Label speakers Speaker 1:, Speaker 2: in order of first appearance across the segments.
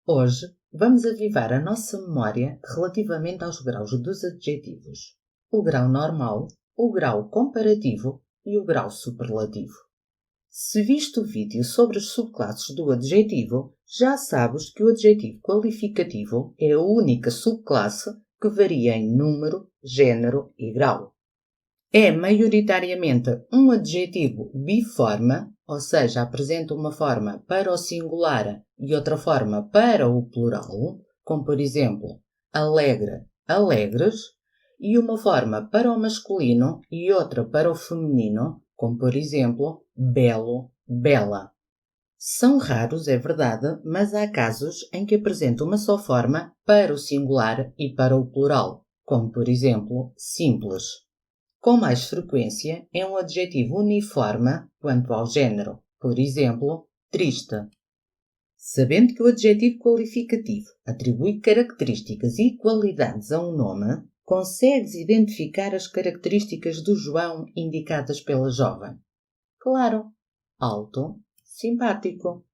Speaker 1: Hoje vamos avivar a nossa memória relativamente aos graus dos adjetivos: o grau normal, o grau comparativo e o grau superlativo. Se viste o vídeo sobre as subclasses do adjetivo, já sabes que o adjetivo qualificativo é a única subclasse que varia em número, género e grau. É maioritariamente um adjetivo biforme, ou seja, apresenta uma forma para o singular e outra forma para o plural, como por exemplo, alegre, alegres, e uma forma para o masculino e outra para o feminino, como por exemplo, belo, bela. São raros, é verdade, mas há casos em que apresenta uma só forma para o singular e para o plural, como por exemplo, simples. Com mais frequência, é um adjetivo uniforme quanto ao género, por exemplo, triste. Sabendo que o adjetivo qualificativo atribui características e qualidades a um nome, consegues identificar as características do João indicadas pela jovem? Claro, alto, simpático.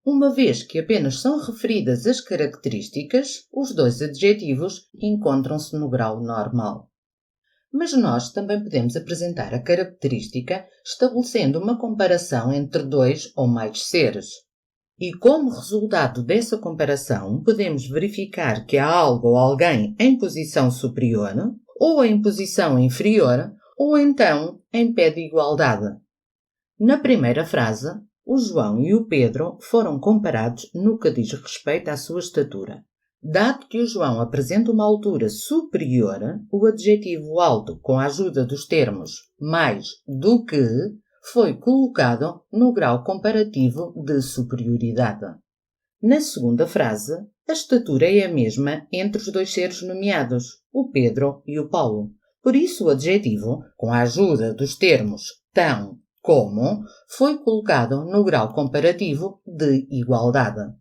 Speaker 1: Uma vez que apenas são referidas as características, os dois adjetivos encontram-se no grau normal. Mas nós também podemos apresentar a característica estabelecendo uma comparação entre dois ou mais seres. E como resultado dessa comparação, podemos verificar que há algo ou alguém em posição superior, ou em posição inferior, ou então em pé de igualdade. Na primeira frase, o João e o Pedro foram comparados no que diz respeito à sua estatura. Dado que o João apresenta uma altura superior, o adjetivo alto, com a ajuda dos termos mais do que, foi colocado no grau comparativo de superioridade. Na segunda frase, a estatura é a mesma entre os dois seres nomeados, o Pedro e o Paulo. Por isso, o adjetivo, com a ajuda dos termos tão, como, foi colocado no grau comparativo de igualdade.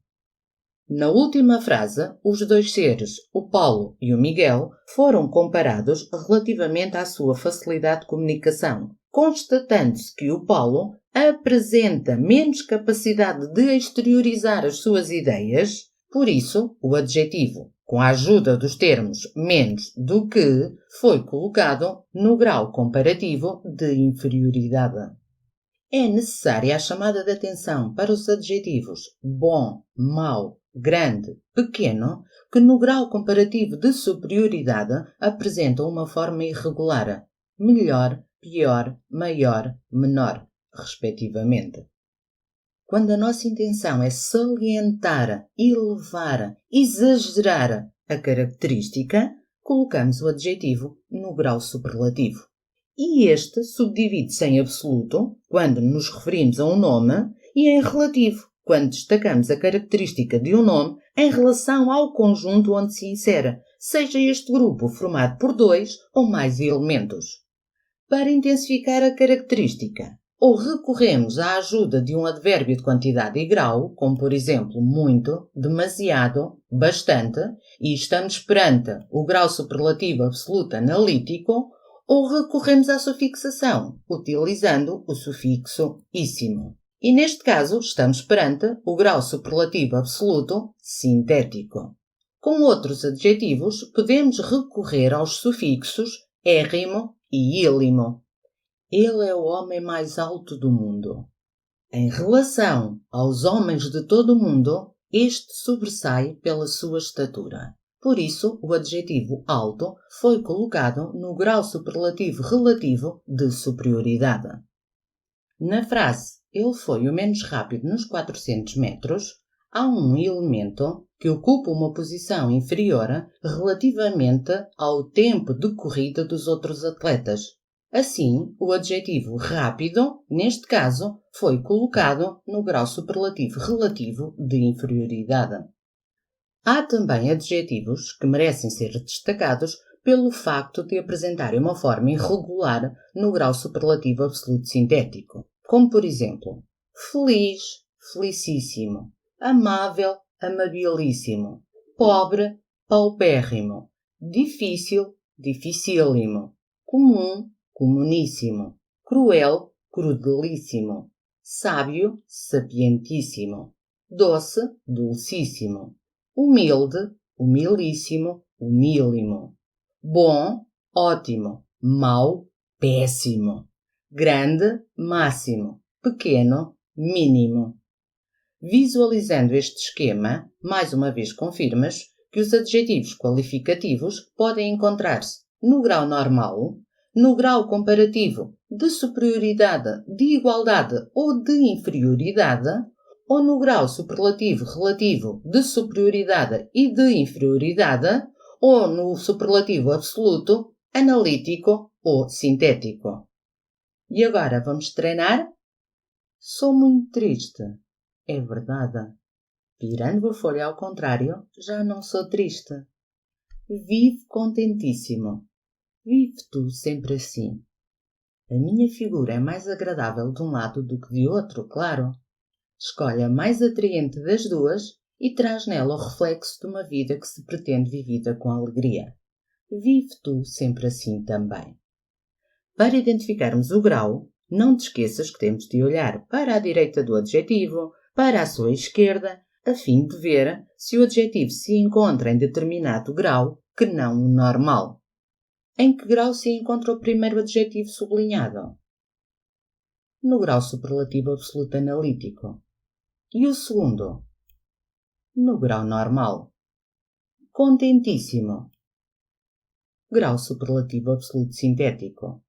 Speaker 1: Na última frase, os dois seres, o Paulo e o Miguel, foram comparados relativamente à sua facilidade de comunicação, constatando-se que o Paulo apresenta menos capacidade de exteriorizar as suas ideias, por isso, o adjetivo, com a ajuda dos termos menos do que, foi colocado no grau comparativo de inferioridade. É necessária a chamada de atenção para os adjetivos bom, mau, grande, pequeno, que no grau comparativo de superioridade apresentam uma forma irregular, melhor, pior, maior, menor, respectivamente. Quando a nossa intenção é salientar, elevar, exagerar a característica, colocamos o adjetivo no grau superlativo. E este subdivide-se em absoluto, quando nos referimos a um nome, e em relativo, quando destacamos a característica de um nome em relação ao conjunto onde se insere, seja este grupo formado por dois ou mais elementos. Para intensificar a característica, ou recorremos à ajuda de um advérbio de quantidade e grau, como por exemplo muito, demasiado, bastante, e estamos perante o grau superlativo absoluto analítico, ou recorremos à sufixação, utilizando o sufixo íssimo. E neste caso, estamos perante o grau superlativo absoluto sintético. Com outros adjetivos, podemos recorrer aos sufixos érrimo e ílimo. Ele é o homem mais alto do mundo. Em relação aos homens de todo o mundo, este sobressai pela sua estatura. Por isso, o adjetivo alto foi colocado no grau superlativo relativo de superioridade. Na frase ele foi o menos rápido nos 400 metros, há um elemento que ocupa uma posição inferior relativamente ao tempo de corrida dos outros atletas. Assim, o adjetivo rápido, neste caso, foi colocado no grau superlativo relativo de inferioridade. Há também adjetivos que merecem ser destacados pelo facto de apresentarem uma forma irregular no grau superlativo absoluto sintético, como por exemplo, feliz, felicíssimo, amável, amabilíssimo, pobre, paupérrimo, difícil, dificílimo, comum, comuníssimo, cruel, crudelíssimo, sábio, sapientíssimo, doce, dulcíssimo, humilde, humilíssimo, humílimo, bom, ótimo, mau, péssimo, grande, máximo, pequeno, mínimo. Visualizando este esquema, mais uma vez confirmas que os adjetivos qualificativos podem encontrar-se no grau normal, no grau comparativo de superioridade, de igualdade ou de inferioridade, ou no grau superlativo relativo de superioridade e de inferioridade, ou no superlativo absoluto, analítico ou sintético. E agora vamos treinar? Sou muito triste. É verdade. Virando a folha ao contrário, já não sou triste. Vivo contentíssimo. Vive tu sempre assim. A minha figura é mais agradável de um lado do que de outro, claro. Escolhe a mais atraente das duas e traz nela o reflexo de uma vida que se pretende vivida com alegria. Vive tu sempre assim também. Para identificarmos o grau, não te esqueças que temos de olhar para a direita do adjetivo, para a sua esquerda, a fim de ver se o adjetivo se encontra em determinado grau que não o normal. Em que grau se encontra o primeiro adjetivo sublinhado? No grau superlativo absoluto analítico. E o segundo? No grau normal. Contentíssimo. Grau superlativo absoluto sintético.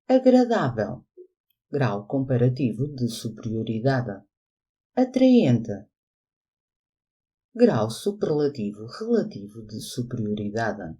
Speaker 1: Agradável. Grau comparativo de superioridade. Atraente. Grau superlativo relativo de superioridade.